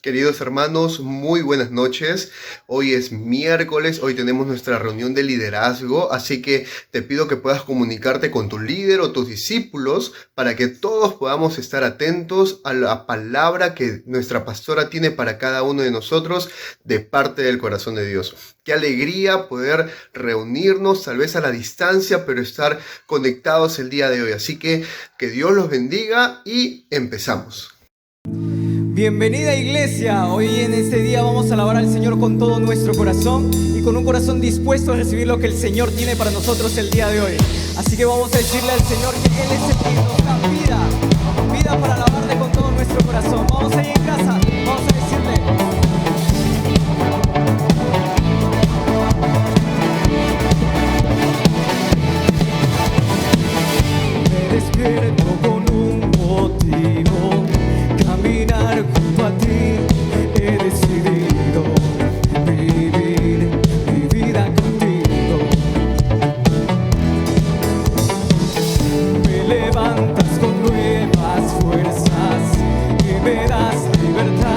Queridos hermanos, muy buenas noches. Hoy es miércoles, hoy tenemos nuestra reunión de liderazgo, así que te pido que puedas comunicarte con tu líder o tus discípulos para que todos podamos estar atentos a la palabra que nuestra pastora tiene para cada uno de nosotros de parte del corazón de Dios. Qué alegría poder reunirnos, tal vez a la distancia, pero estar conectados el día de hoy. Así que Dios los bendiga y empezamos. Bienvenida iglesia, hoy en este día vamos a alabar al Señor con todo nuestro corazón y con un corazón dispuesto a recibir lo que el Señor tiene para nosotros el día de hoy. Así que vamos a decirle al Señor que Él es el que nos da vida para alabarle con todo nuestro corazón. Vamos ahí en casa, vamos a decirle. Me despierto con un motivo, caminar junto a ti, he decidido vivir mi vida contigo. Me levantas con nuevas fuerzas y me das libertad.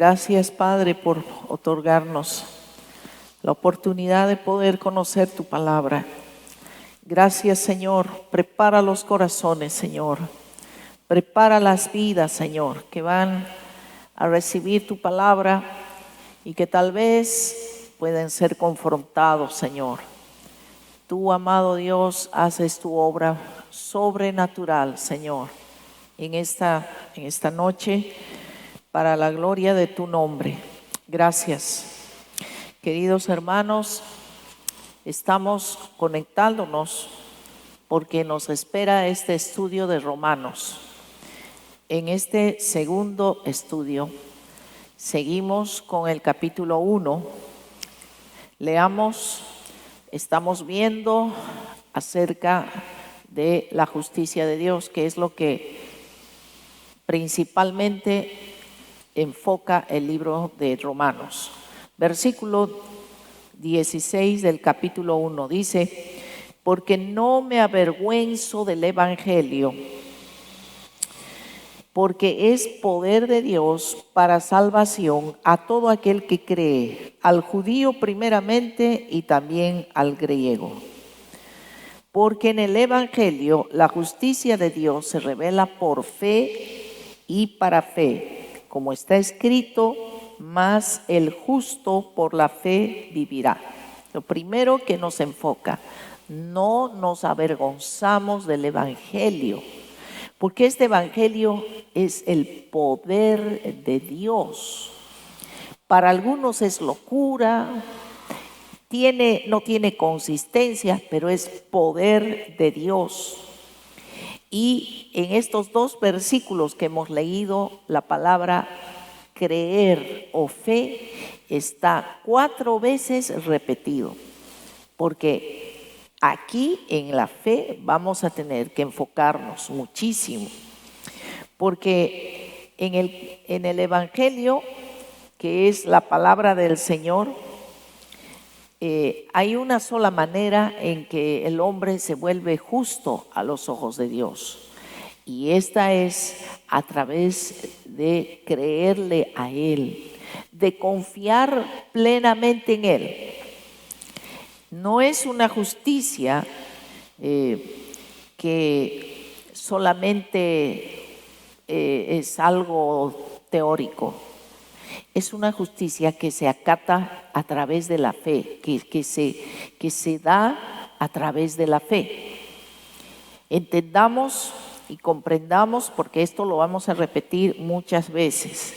Gracias, Padre, por otorgarnos la oportunidad de poder conocer tu palabra. Gracias, Señor. Prepara los corazones, Señor. Prepara las vidas, Señor, que van a recibir tu palabra y que tal vez pueden ser confrontados, Señor. Tú, amado Dios, haces tu obra sobrenatural, Señor, en esta noche, para la gloria de tu nombre. Gracias. Queridos hermanos, estamos conectándonos porque nos espera este estudio de Romanos. En este segundo estudio seguimos con el capítulo 1. Leamos, estamos viendo acerca de la justicia de Dios, que es lo que principalmente enfoca el libro de Romanos. Versículo 16 del capítulo 1 dice: porque no me avergüenzo del evangelio, porque es poder de Dios para salvación a todo aquel que cree, al judío primeramente y también al griego. Porque en el evangelio la justicia de Dios se revela por fe y para fe, como está escrito: mas el justo por la fe vivirá. Lo primero que nos enfoca: no nos avergonzamos del evangelio, porque este evangelio es el poder de Dios. Para algunos es locura, no tiene consistencia, pero es poder de Dios. Y en estos dos versículos que hemos leído, la palabra creer o fe está 4 veces repetido, porque aquí en la fe vamos a tener que enfocarnos muchísimo, porque en el evangelio, que es la palabra del Señor, hay una sola manera en que el hombre se vuelve justo a los ojos de Dios, y esta es a través de creerle a Él, de confiar plenamente en Él. No es una justicia que solamente es algo teórico. Es una justicia que se acata a través de la fe, que se da a través de la fe. Entendamos y comprendamos, porque esto lo vamos a repetir muchas veces.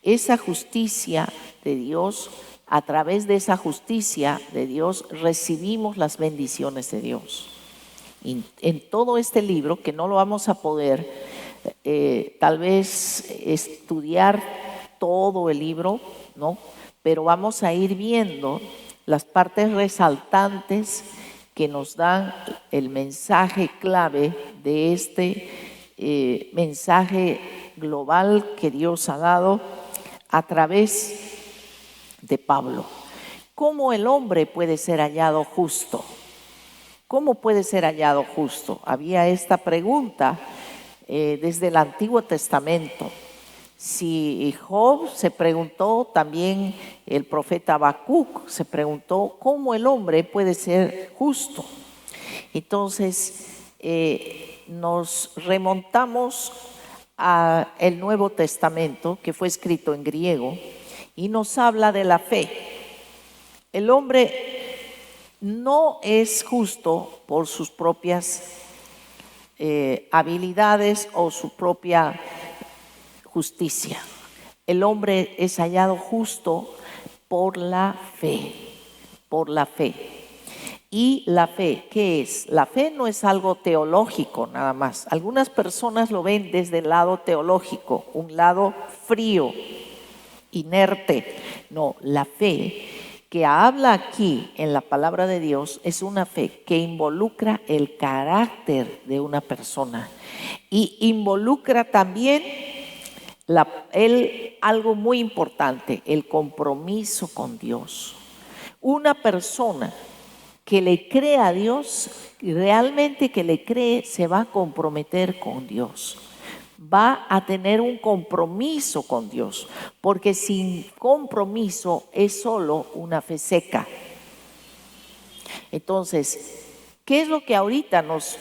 Esa justicia de Dios, a través de esa justicia de Dios recibimos las bendiciones de Dios. Y en todo este libro, que no lo vamos a poder tal vez estudiar todo el libro, ¿no? Pero vamos a ir viendo las partes resaltantes que nos dan el mensaje clave de este mensaje global que Dios ha dado a través de Pablo. ¿Cómo el hombre puede ser hallado justo? ¿Cómo puede ser hallado justo? Había esta pregunta desde el Antiguo Testamento. Si Job se preguntó, también el profeta Habacuc se preguntó: ¿cómo el hombre puede ser justo? Entonces nos remontamos al Nuevo Testamento, que fue escrito en griego, y nos habla de la fe. El hombre no es justo por sus propias habilidades o su propia justicia. El hombre es hallado justo por la fe, por la fe. Y la fe, ¿qué es? La fe no es algo teológico nada más. Algunas personas lo ven desde el lado teológico, un lado frío, inerte. No, la fe que habla aquí en la palabra de Dios es una fe que involucra el carácter de una persona y involucra también algo muy importante: el compromiso con Dios. Una persona que le cree a Dios, realmente que le cree, se va a comprometer con Dios. va a tener un compromiso con Dios, porque sin compromiso es solo una fe seca. Entonces, ¿qué es lo que ahorita nos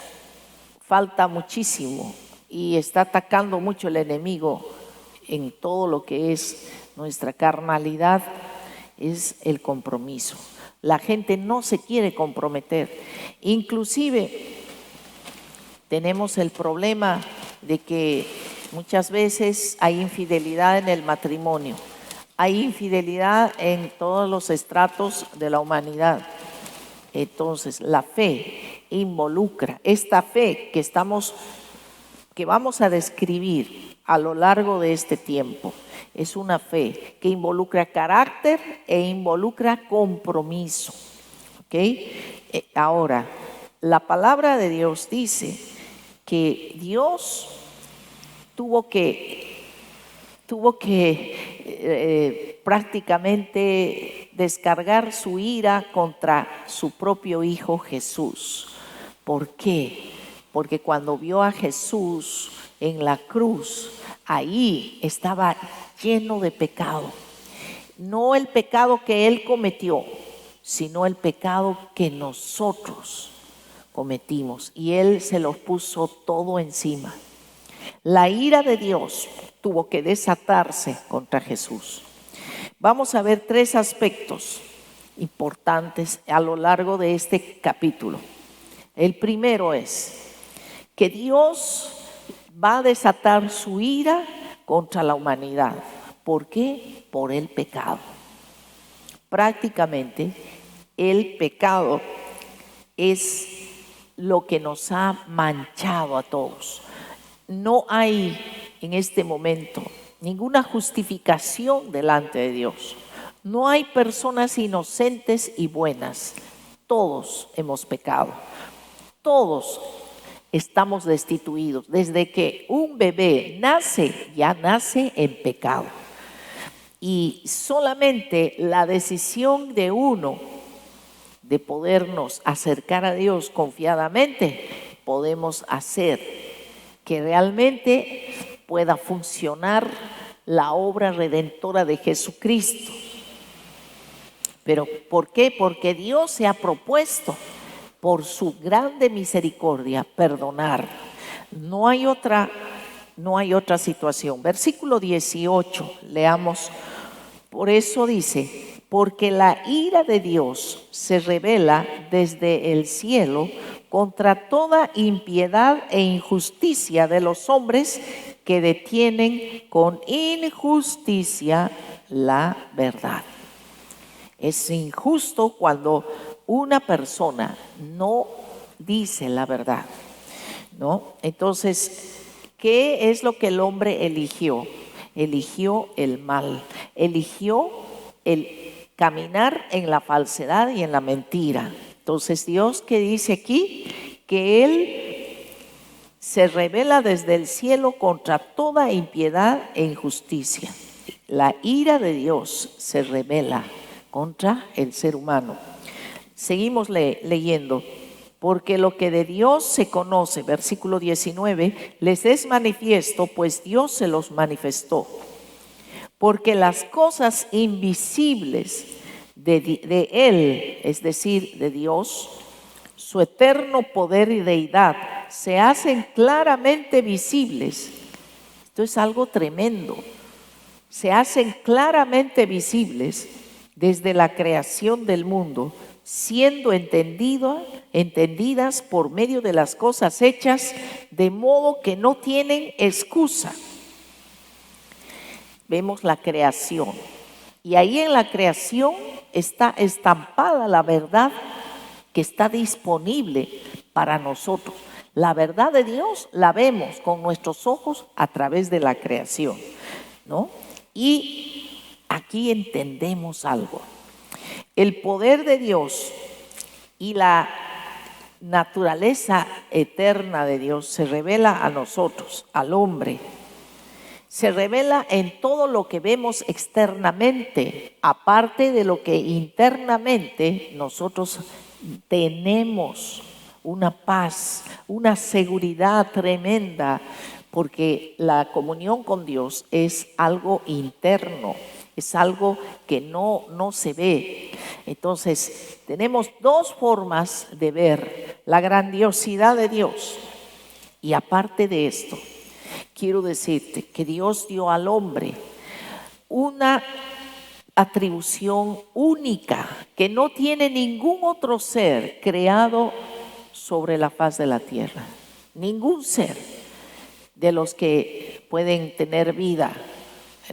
falta muchísimo y está atacando mucho el enemigo en todo lo que es nuestra carnalidad? Es el compromiso. La gente no se quiere comprometer. Inclusive tenemos el problema de que muchas veces hay infidelidad en el matrimonio, hay infidelidad en todos los estratos de la humanidad. Entonces, la fe involucra, esta fe que vamos a describir a lo largo de este tiempo, es una fe que involucra carácter e involucra compromiso. ¿Ok? Ahora, la palabra de Dios dice que Dios tuvo que prácticamente descargar su ira contra su propio Hijo Jesús. ¿Por qué? Porque cuando vio a Jesús en la cruz, ahí estaba lleno de pecado. No el pecado que Él cometió, sino el pecado que nosotros cometimos. Y Él se los puso todo encima. La ira de Dios tuvo que desatarse contra Jesús. Vamos a ver 3 aspectos importantes a lo largo de este capítulo. El primero es que Dios va a desatar su ira contra la humanidad. ¿Por qué? Por el pecado. Prácticamente el pecado es lo que nos ha manchado a todos. No hay en este momento ninguna justificación delante de Dios. No hay personas inocentes y buenas. Todos hemos pecado. Todos estamos destituidos. Desde que un bebé nace, ya nace en pecado. Y solamente la decisión de uno de podernos acercar a Dios confiadamente, podemos hacer que realmente pueda funcionar la obra redentora de Jesucristo. ¿Pero por qué? Porque Dios se ha propuesto, por su grande misericordia, perdonar. No hay otra situación. Versículo 18, leamos. Por eso dice: porque la ira de Dios se revela desde el cielo contra toda impiedad e injusticia de los hombres que detienen con injusticia la verdad. Es injusto cuando una persona no dice la verdad, ¿no? Entonces, ¿qué es lo que el hombre eligió? Eligió el mal, eligió el caminar en la falsedad y en la mentira. Entonces, Dios, ¿qué dice aquí? Que Él se revela desde el cielo contra toda impiedad e injusticia. La ira de Dios se revela contra el ser humano. Seguimos leyendo. Porque lo que de Dios se conoce, versículo 19, les es manifiesto, pues Dios se los manifestó. Porque las cosas invisibles de Él, es decir, de Dios, su eterno poder y deidad, se hacen claramente visibles. Esto es algo tremendo. Se hacen claramente visibles desde la creación del mundo, siendo entendidas por medio de las cosas hechas, de modo que no tienen excusa. Vemos la creación, y ahí en la creación está estampada la verdad que está disponible para nosotros. La verdad de Dios la vemos con nuestros ojos a través de la creación, ¿no? Y aquí entendemos algo. El poder de Dios y la naturaleza eterna de Dios se revela a nosotros, al hombre. Se revela en todo lo que vemos externamente, aparte de lo que internamente nosotros tenemos una paz, una seguridad tremenda. porque la comunión con Dios es algo interno, es algo que no se ve. Entonces, tenemos dos formas de ver la grandiosidad de Dios. Y aparte de esto, quiero decirte que Dios dio al hombre una atribución única que no tiene ningún otro ser creado sobre la faz de la tierra. Ningún ser de los que pueden tener vida,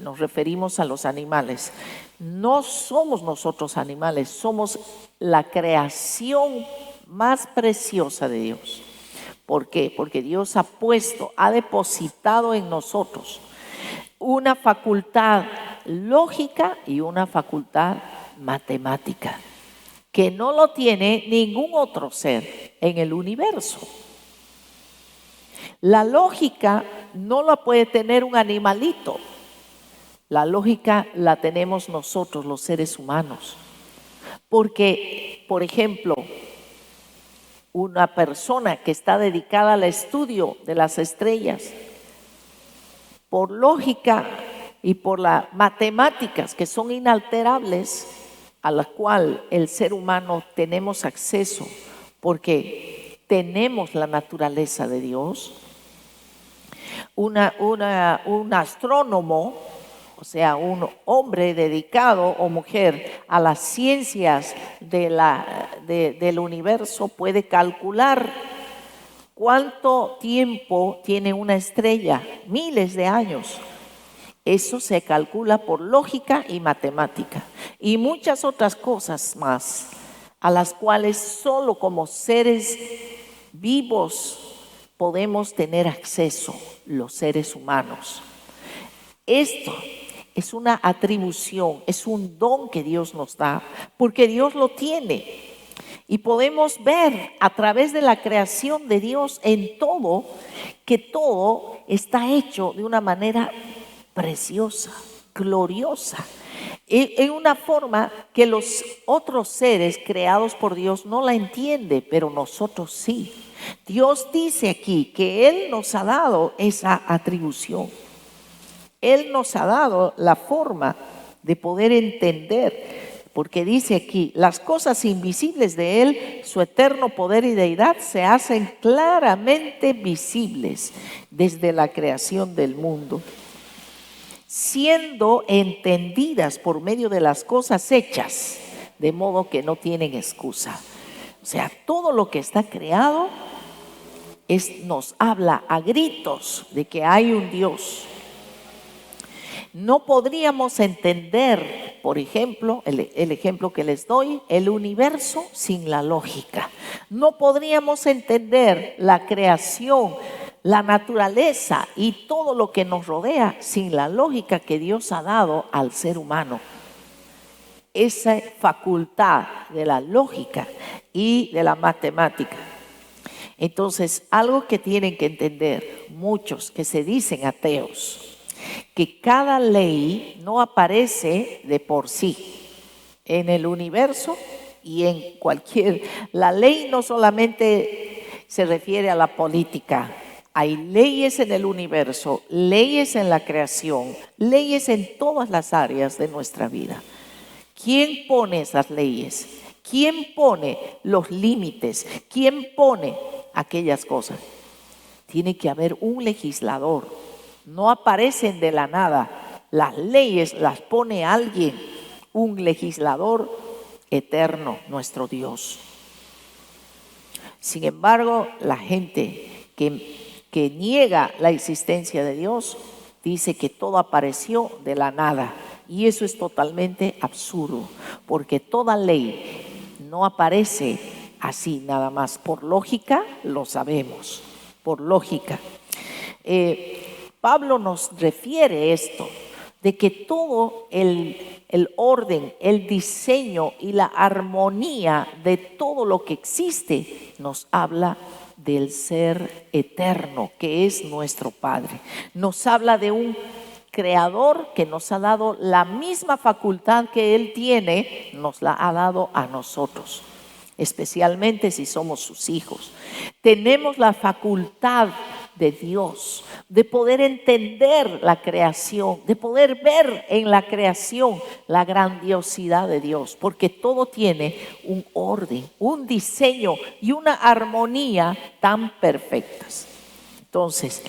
nos referimos a los animales. No somos nosotros animales, somos la creación más preciosa de Dios. ¿Por qué? Porque Dios ha depositado en nosotros una facultad lógica y una facultad matemática que no lo tiene ningún otro ser en el universo. La lógica no la puede tener un animalito. La lógica la tenemos nosotros, los seres humanos. Porque, por ejemplo, una persona que está dedicada al estudio de las estrellas, por lógica y por las matemáticas que son inalterables, a las cuales el ser humano tenemos acceso, porque tenemos la naturaleza de Dios. Un astrónomo, o sea, un hombre dedicado o mujer a las ciencias del universo, puede calcular cuánto tiempo tiene una estrella, miles de años. Eso se calcula por lógica y matemática y muchas otras cosas más, a las cuales solo como seres vivos podemos tener acceso, los seres humanos. Esto es una atribución, es un don que Dios nos da, porque Dios lo tiene. Y podemos ver a través de la creación de Dios en todo, que todo está hecho de una manera preciosa, gloriosa, en una forma que los otros seres creados por Dios no la entienden, pero nosotros sí. Dios dice aquí que Él nos ha dado esa atribución. Él nos ha dado la forma de poder entender, porque dice aquí, las cosas invisibles de Él, su eterno poder y deidad, se hacen claramente visibles desde la creación del mundo, siendo entendidas por medio de las cosas hechas, de modo que no tienen excusa. O sea, todo lo que está creado nos habla a gritos de que hay un Dios. No podríamos entender, por ejemplo, el ejemplo que les doy, el universo sin la lógica. No podríamos entender la creación, la naturaleza y todo lo que nos rodea sin la lógica que Dios ha dado al ser humano. Esa facultad de la lógica y de la matemática. Entonces, algo que tienen que entender muchos que se dicen ateos, que cada ley no aparece de por sí en el universo y en cualquier... La ley no solamente se refiere a la política. Hay leyes en el universo, leyes en la creación, leyes en todas las áreas de nuestra vida. ¿Quién pone esas leyes? ¿Quién pone los límites? ¿Quién pone aquellas cosas? Tiene que haber un legislador. No aparecen de la nada. Las leyes las pone alguien, un legislador eterno, nuestro Dios. Sin embargo, la gente que niega la existencia de Dios dice que todo apareció de la nada. Y eso es totalmente absurdo, porque toda ley no aparece así nada más. Por lógica lo sabemos, por lógica. Pablo nos refiere esto, de que todo el orden, el diseño y la armonía de todo lo que existe nos habla del ser eterno que es nuestro Padre. Nos habla de un creador que nos ha dado la misma facultad que Él tiene, nos la ha dado a nosotros, especialmente si somos sus hijos. Tenemos la facultad de Dios, de poder entender la creación, de poder ver en la creación la grandiosidad de Dios, porque todo tiene un orden, un diseño y una armonía tan perfectas. Entonces,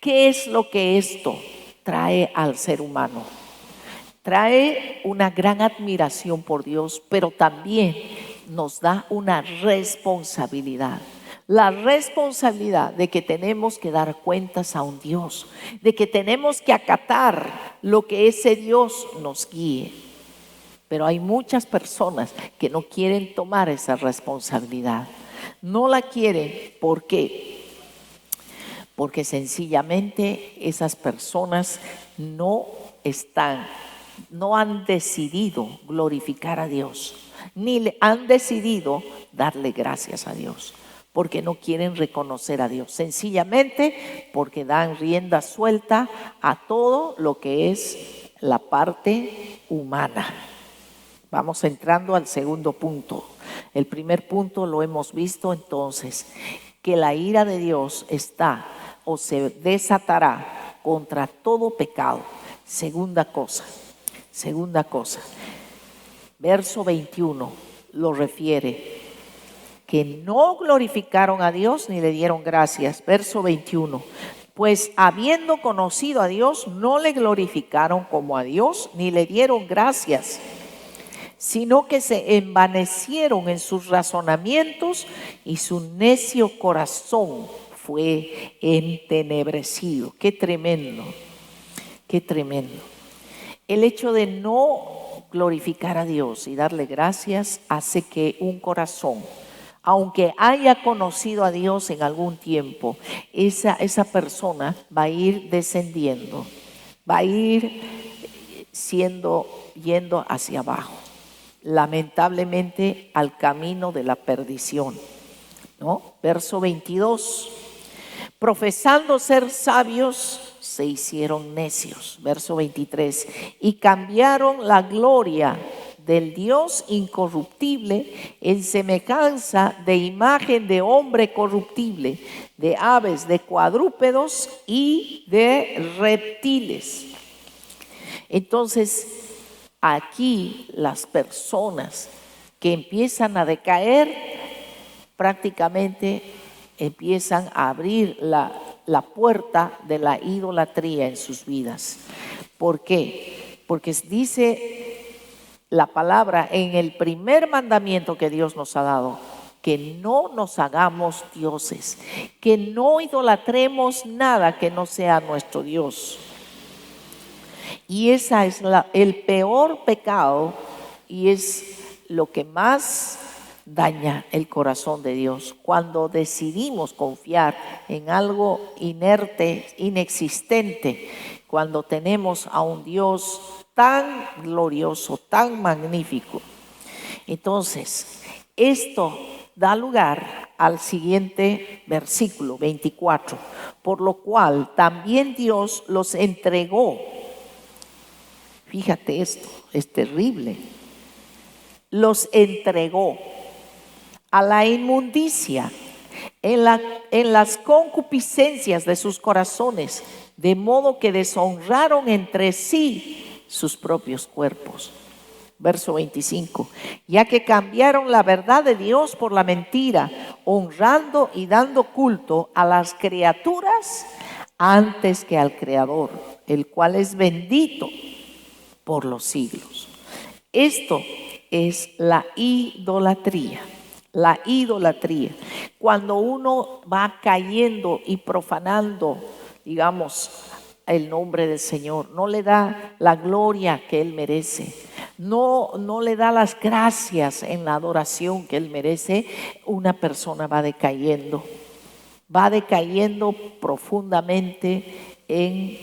¿qué es lo que esto trae al ser humano? Trae una gran admiración por Dios, pero también nos da una responsabilidad. La responsabilidad de que tenemos que dar cuentas a un Dios, de que tenemos que acatar lo que ese Dios nos guíe. Pero hay muchas personas que no quieren tomar esa responsabilidad. No la quieren. ¿Por qué? Porque sencillamente esas personas no han decidido glorificar a Dios, ni han decidido darle gracias a Dios, porque no quieren reconocer a Dios, sencillamente porque dan rienda suelta a todo lo que es la parte humana. Vamos entrando al segundo punto. El primer punto lo hemos visto entonces, que la ira de Dios está o se desatará contra todo pecado. Segunda cosa, verso 21 lo refiere, que no glorificaron a Dios ni le dieron gracias. Verso 21, pues habiendo conocido a Dios, no le glorificaron como a Dios ni le dieron gracias, sino que se envanecieron en sus razonamientos y su necio corazón fue entenebrecido. Qué tremendo, qué tremendo. El hecho de no glorificar a Dios y darle gracias hace que un corazón, aunque haya conocido a Dios en algún tiempo, esa persona va a ir descendiendo, va a ir yendo hacia abajo, lamentablemente al camino de la perdición, ¿no? Verso 22, profesando ser sabios, se hicieron necios. Verso 23, y cambiaron la gloria del Dios incorruptible en semejanza de imagen de hombre corruptible, de aves, de cuadrúpedos y de reptiles. Entonces, aquí las personas que empiezan a decaer prácticamente empiezan a abrir la puerta de la idolatría en sus vidas. ¿Por qué? Porque dice la palabra en el primer mandamiento que Dios nos ha dado, que no nos hagamos dioses, que no idolatremos nada que no sea nuestro Dios. Y esa es el peor pecado y es lo que más daña el corazón de Dios. Cuando decidimos confiar en algo inerte, inexistente, cuando tenemos a un Dios tan glorioso, tan magnífico. Entonces, esto da lugar al siguiente versículo 24, por lo cual también Dios los entregó. Fíjate esto, es terrible. Los entregó a la inmundicia, en las concupiscencias de sus corazones, de modo que deshonraron entre sí sus propios cuerpos. Verso 25, ya que cambiaron la verdad de Dios por la mentira, honrando y dando culto a las criaturas antes que al Creador, el cual es bendito por los siglos. Esto es la idolatría. La idolatría, cuando uno va cayendo y profanando, digamos, el nombre del Señor, no le da la gloria que Él merece, no le da las gracias en la adoración que Él merece, una persona va decayendo profundamente en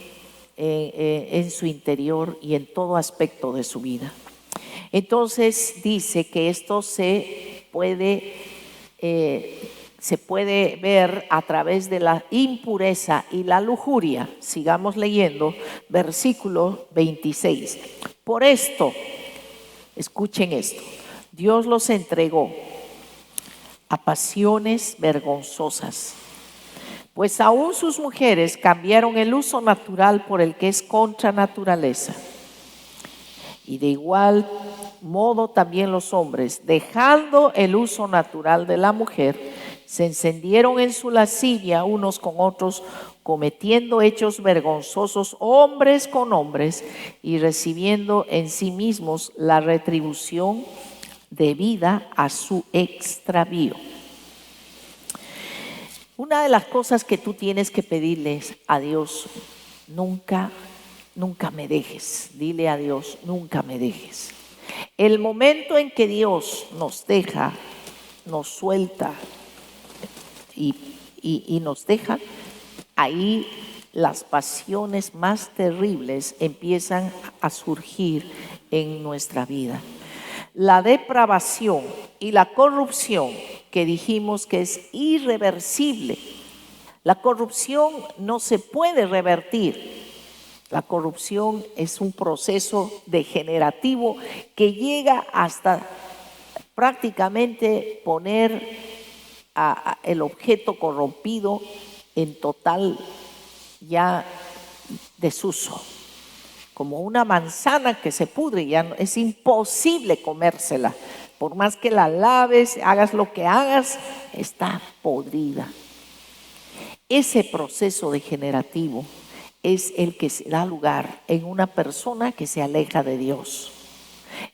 su interior y en todo aspecto de su vida. Entonces dice que esto se puede ver a través de la impureza y la lujuria. Sigamos leyendo, versículo 26. Por esto, escuchen esto, Dios los entregó a pasiones vergonzosas Pues aún sus mujeres cambiaron el uso natural por el que es contra naturaleza. Y de igual modo también los hombres, dejando el uso natural de la mujer, se encendieron en su lascivia unos con otros, cometiendo hechos vergonzosos hombres con hombres y recibiendo en sí mismos la retribución debida a su extravío. Una de las cosas que tú tienes que pedirles a Dios, nunca me dejes. Dile a Dios, nunca me dejes. El momento en que Dios nos deja, nos suelta y nos deja, ahí las pasiones más terribles empiezan a surgir en nuestra vida. La depravación y la corrupción, que dijimos que es irreversible. La corrupción no se puede revertir. La corrupción es un proceso degenerativo que llega hasta prácticamente poner el objeto corrompido en total ya desuso. Como una manzana que se pudre, ya es imposible comérsela. Por más que la laves, hagas lo que hagas, está podrida. Ese proceso degenerativo es el que se da lugar en una persona que se aleja de Dios,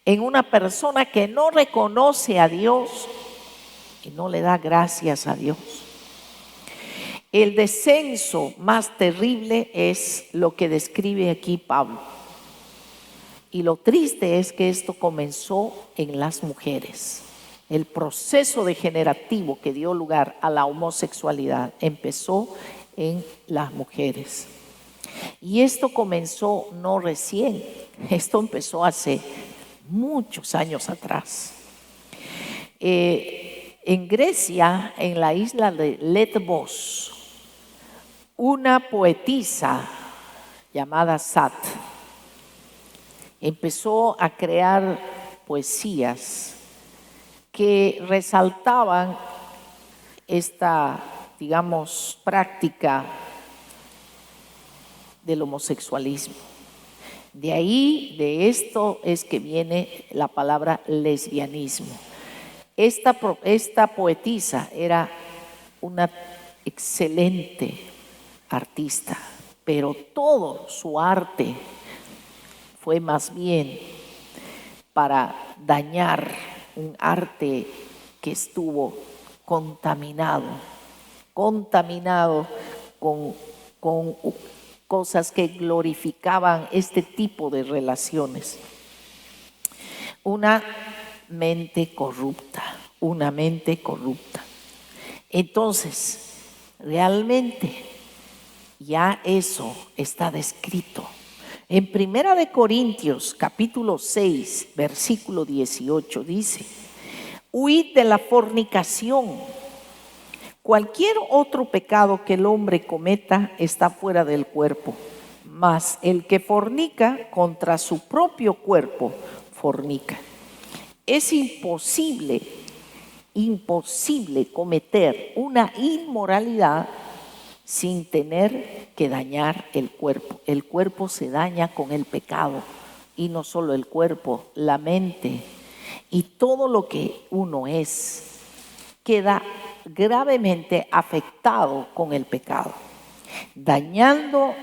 en una persona que no reconoce a Dios y no le da gracias a Dios. El descenso más terrible es lo que describe aquí Pablo. Y lo triste es que esto comenzó en las mujeres. El proceso degenerativo que dio lugar a la homosexualidad empezó en las mujeres. Y esto comenzó no recién, esto empezó hace muchos años atrás. En Grecia, en la isla de Lesbos, una poetisa llamada Sat empezó a crear poesías que resaltaban esta, digamos, práctica del homosexualismo. De ahí, de esto es que viene la palabra lesbianismo. Esta poetisa era una excelente artista, pero todo su arte fue más bien para dañar un arte que estuvo contaminado con cosas que glorificaban este tipo de relaciones. Una mente corrupta. Entonces, realmente ya eso está descrito. En 1 Corintios capítulo 6, versículo 18 dice: huid de la fornicación. Cualquier otro pecado que el hombre cometa está fuera del cuerpo, mas el que fornica contra su propio cuerpo fornica. Es imposible cometer una inmoralidad sin tener que dañar el cuerpo. El cuerpo se daña con el pecado, y no solo el cuerpo, la mente y todo lo que uno es queda gravemente afectado con el pecado, dañando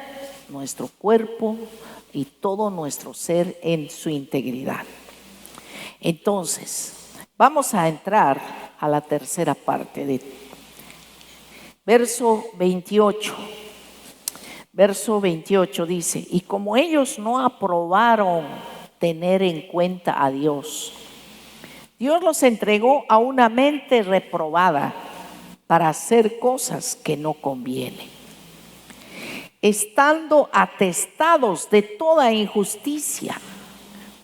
nuestro cuerpo y todo nuestro ser en su integridad. Entonces, vamos a entrar a la tercera parte de verso 28. Verso 28 dice: y como ellos no aprobaron tener en cuenta a Dios, Dios los entregó a una mente reprobada para hacer cosas que no convienen, estando atestados de toda injusticia,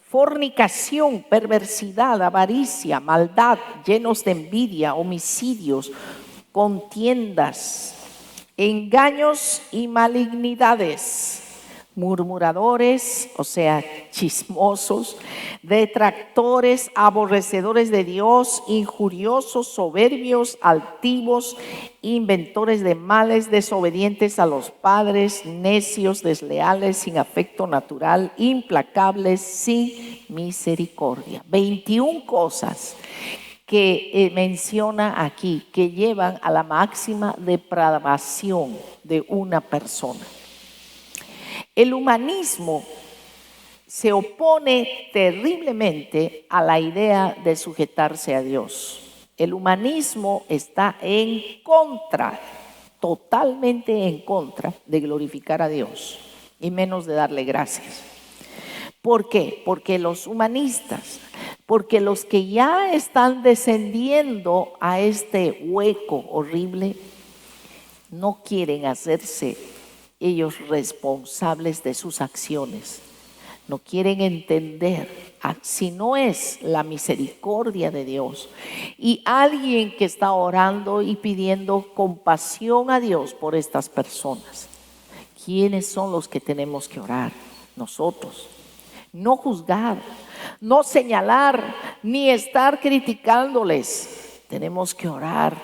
fornicación, perversidad, avaricia, maldad, llenos de envidia, homicidios, contiendas, engaños y malignidades, murmuradores, o sea, chismosos, detractores, aborrecedores de Dios, injuriosos, soberbios, altivos, inventores de males, desobedientes a los padres, necios, desleales, sin afecto natural, implacables, sin misericordia. 21 cosas que menciona aquí, que llevan a la máxima depravación de una persona. El humanismo se opone terriblemente a la idea de sujetarse a Dios. El humanismo está en contra, totalmente en contra de glorificar a Dios y menos de darle gracias. ¿Por qué? Porque los humanistas, porque los que ya están descendiendo a este hueco horrible, no quieren hacerse ellos responsables de sus acciones. No quieren entender si no es la misericordia de Dios y alguien que está orando y pidiendo compasión a Dios por estas personas. ¿Quiénes son los que tenemos que orar? Nosotros. No juzgar, no señalar, ni estar criticándoles. Tenemos que orar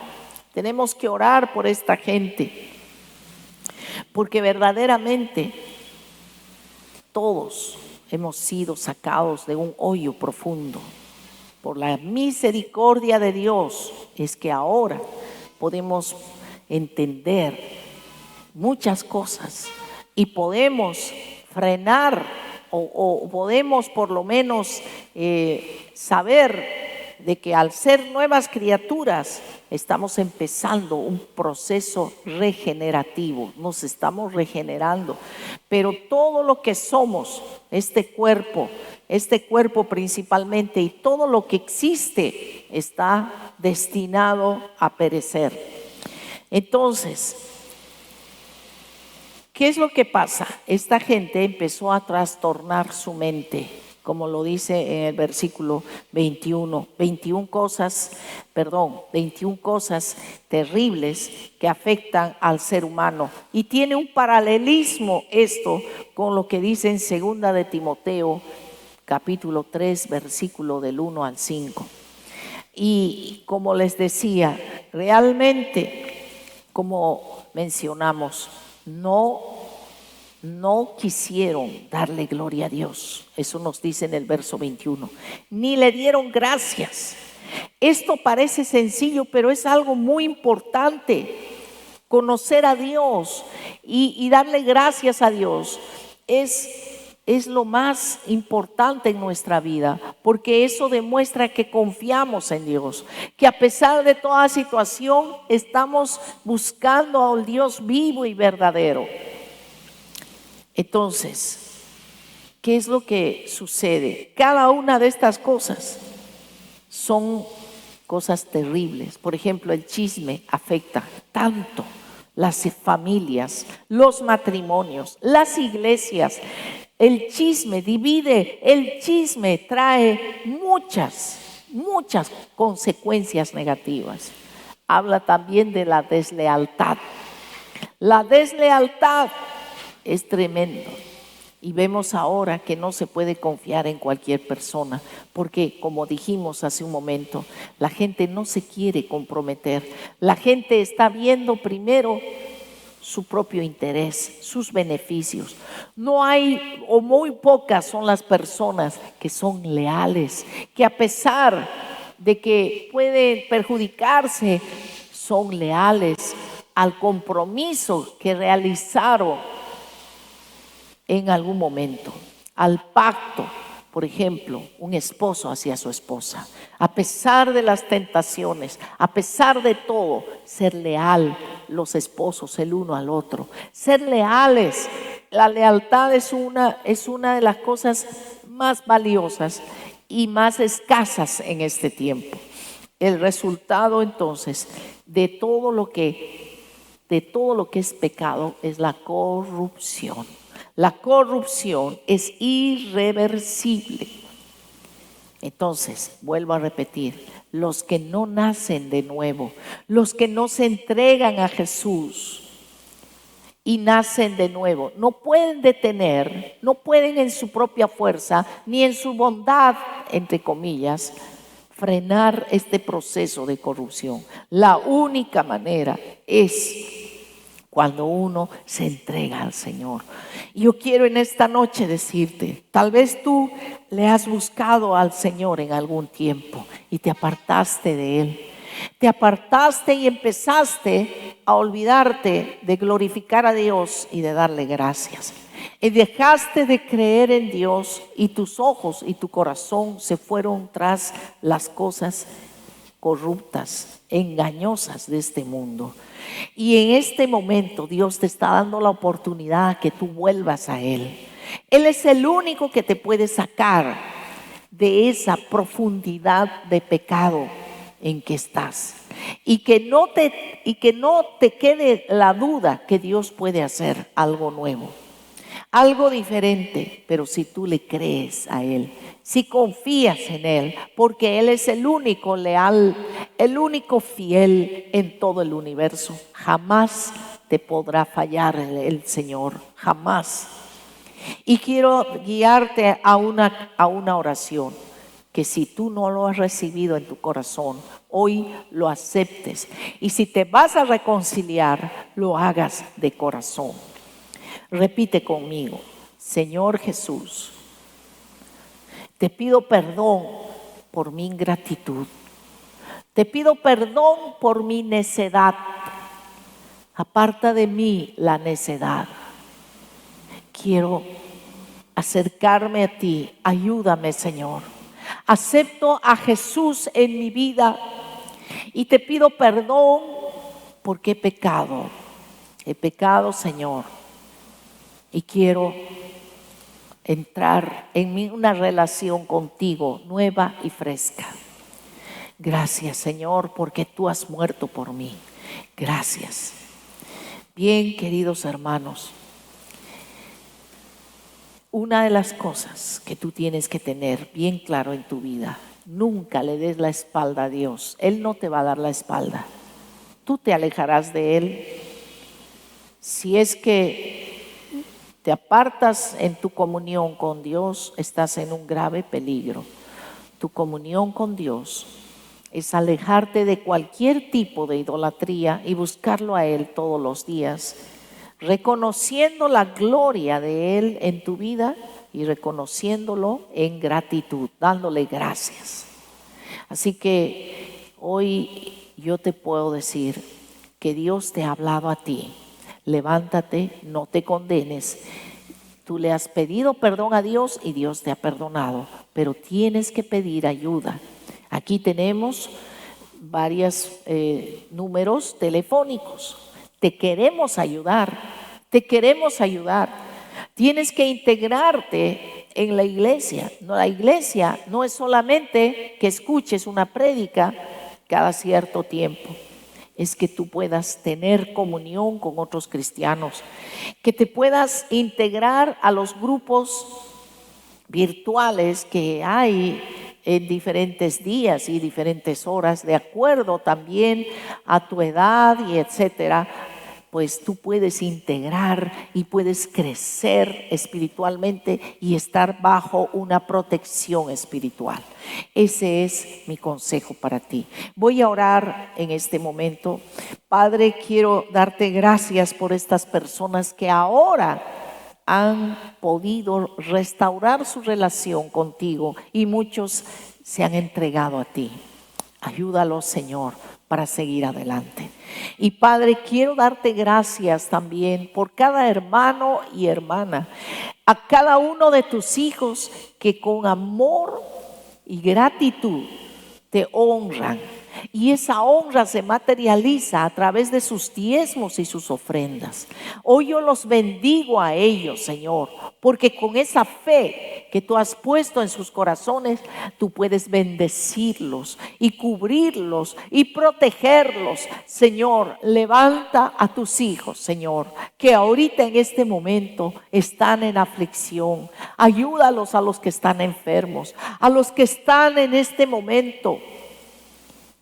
por esta gente, porque verdaderamente todos hemos sido sacados de un hoyo profundo. Por la misericordia de Dios es que ahora podemos entender muchas cosas y podemos frenar o podemos por lo menos saber de que al ser nuevas criaturas estamos empezando un proceso regenerativo, nos estamos regenerando, pero todo lo que somos, este cuerpo principalmente y todo lo que existe está destinado a perecer. Entonces, ¿qué es lo que pasa? Esta gente empezó a trastornar su mente, como lo dice en el versículo 21. 21 cosas terribles que afectan al ser humano. Y tiene un paralelismo esto con lo que dice en 2 de Timoteo, capítulo 3, versículo del 1 al 5. Y como les decía, realmente, como mencionamos, no quisieron darle gloria a Dios. Eso nos dice en el verso 21. Ni le dieron gracias. Esto parece sencillo, pero es algo muy importante. Conocer a Dios y darle gracias a Dios es lo más importante en nuestra vida, porque eso demuestra que confiamos en Dios, que a pesar de toda situación estamos buscando a un Dios vivo y verdadero. Entonces, ¿qué es lo que sucede? Cada una de estas cosas son cosas terribles. Por ejemplo, el chisme afecta tanto las familias, los matrimonios, las iglesias. El chisme divide, el chisme trae muchas consecuencias negativas. Habla también de la deslealtad. La deslealtad es tremendo y vemos ahora que no se puede confiar en cualquier persona porque, como dijimos hace un momento, la gente no se quiere comprometer. La gente está viendo primero su propio interés, sus beneficios. No hay, o muy pocas son las personas que son leales, que a pesar de que pueden perjudicarse, son leales al compromiso que realizaron en algún momento, al pacto. Por ejemplo, un esposo hacia su esposa, a pesar de las tentaciones, a pesar de todo, ser leal los esposos el uno al otro, ser leales. La lealtad es una de las cosas más valiosas y más escasas en este tiempo. El resultado entonces de todo lo que es pecado es la corrupción. La corrupción es irreversible. Entonces, vuelvo a repetir, los que no nacen de nuevo, los que no se entregan a Jesús y nacen de nuevo. No pueden detener, no pueden en su propia fuerza, ni en su bondad, entre comillas, frenar este proceso de corrupción. La única manera es cuando uno se entrega al Señor. Yo quiero en esta noche decirte, tal vez tú le has buscado al Señor en algún tiempo y te apartaste de Él. Te apartaste y empezaste a olvidarte de glorificar a Dios y de darle gracias. Y dejaste de creer en Dios y tus ojos y tu corazón se fueron tras las cosas corruptas, engañosas de este mundo. Y en este momento Dios te está dando la oportunidad que tú vuelvas a Él. Él es el único que te puede sacar de esa profundidad de pecado en que estás. Y que no te quede la duda que Dios puede hacer algo nuevo, algo diferente, pero si tú le crees a Él, si confías en Él, porque Él es el único leal, el único fiel en todo el universo. Jamás te podrá fallar el Señor, jamás. Y quiero guiarte a una oración que si tú no lo has recibido en tu corazón, hoy lo aceptes. Y si te vas a reconciliar, lo hagas de corazón. Repite conmigo: Señor Jesús, te pido perdón por mi ingratitud. Te pido perdón por mi necedad. Aparta de mí la necedad. Quiero acercarme a ti. Ayúdame, Señor. Acepto a Jesús en mi vida y te pido perdón porque he pecado. He pecado, Señor. Y quiero entrar en una relación contigo nueva y fresca. Gracias, Señor, porque tú has muerto por mí. Gracias. Bien, queridos hermanos, una de las cosas que tú tienes que tener bien claro en tu vida: nunca le des la espalda a Dios. Él no te va a dar la espalda. Tú te alejarás de Él. Si es que te apartas en tu comunión con Dios, estás en un grave peligro. Tu comunión con Dios es alejarte de cualquier tipo de idolatría y buscarlo a Él todos los días, reconociendo la gloria de Él en tu vida y reconociéndolo en gratitud, dándole gracias. Así que hoy yo te puedo decir que Dios te ha hablado a ti. Levántate, no te condenes. Tú le has pedido perdón a Dios y Dios te ha perdonado, pero tienes que pedir ayuda. Aquí tenemos varios números telefónicos. Te queremos ayudar, te queremos ayudar. Tienes que integrarte en la iglesia. No, la iglesia no es solamente que escuches una prédica cada cierto tiempo. Es que tú puedas tener comunión con otros cristianos, que te puedas integrar a los grupos virtuales que hay en diferentes días y diferentes horas, de acuerdo también a tu edad y etcétera. Pues tú puedes integrar y puedes crecer espiritualmente y estar bajo una protección espiritual. Ese es mi consejo para ti. Voy a orar en este momento. Padre, quiero darte gracias por estas personas que ahora han podido restaurar su relación contigo y muchos se han entregado a ti. Ayúdalos, Señor, para seguir adelante. Y Padre, quiero darte gracias también por cada hermano y hermana, a cada uno de tus hijos que con amor y gratitud te honran. Y esa honra se materializa a través de sus diezmos y sus ofrendas. Hoy yo los bendigo a ellos, Señor, porque con esa fe que tú has puesto en sus corazones, tú puedes bendecirlos y cubrirlos y protegerlos. Señor, levanta a tus hijos, Señor, que ahorita en este momento están en aflicción. Ayúdalos a los que están enfermos, a los que están en este momento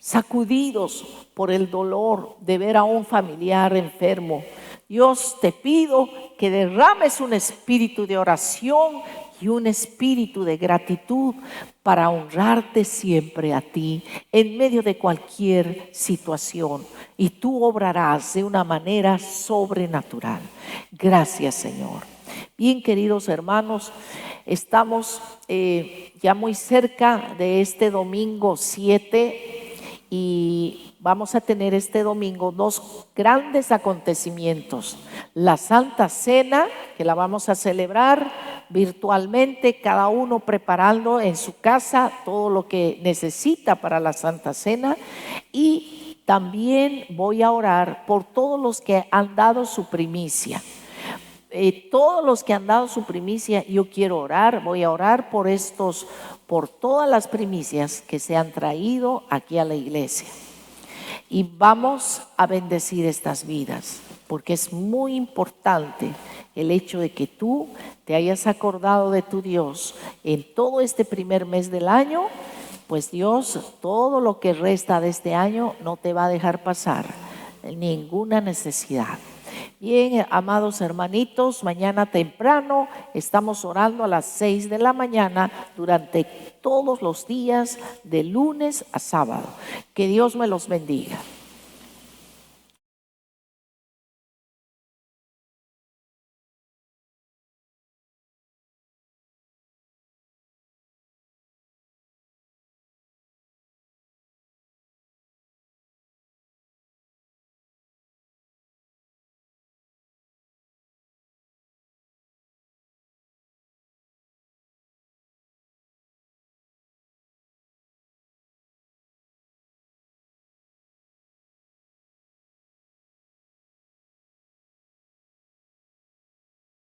sacudidos por el dolor de ver a un familiar enfermo. Dios, te pido que derrames un espíritu de oración y un espíritu de gratitud para honrarte siempre a ti en medio de cualquier situación, y tú obrarás de una manera sobrenatural. Gracias, Señor. Bien, queridos hermanos, estamos ya muy cerca de este domingo 7 y vamos a tener este domingo dos grandes acontecimientos. La Santa Cena, que la vamos a celebrar virtualmente, cada uno preparando en su casa todo lo que necesita para la Santa Cena, y también voy a orar por todos los que han dado su primicia. Todos los que han dado su primicia, yo quiero orar, voy a orar por todas las primicias que se han traído aquí a la iglesia. Y vamos a bendecir estas vidas, porque es muy importante el hecho de que tú te hayas acordado de tu Dios en todo este primer mes del año. Pues Dios, todo lo que resta de este año no te va a dejar pasar ninguna necesidad. Bien, amados hermanitos, mañana temprano estamos orando a las 6 de la mañana durante todos los días de lunes a sábado. Que Dios me los bendiga.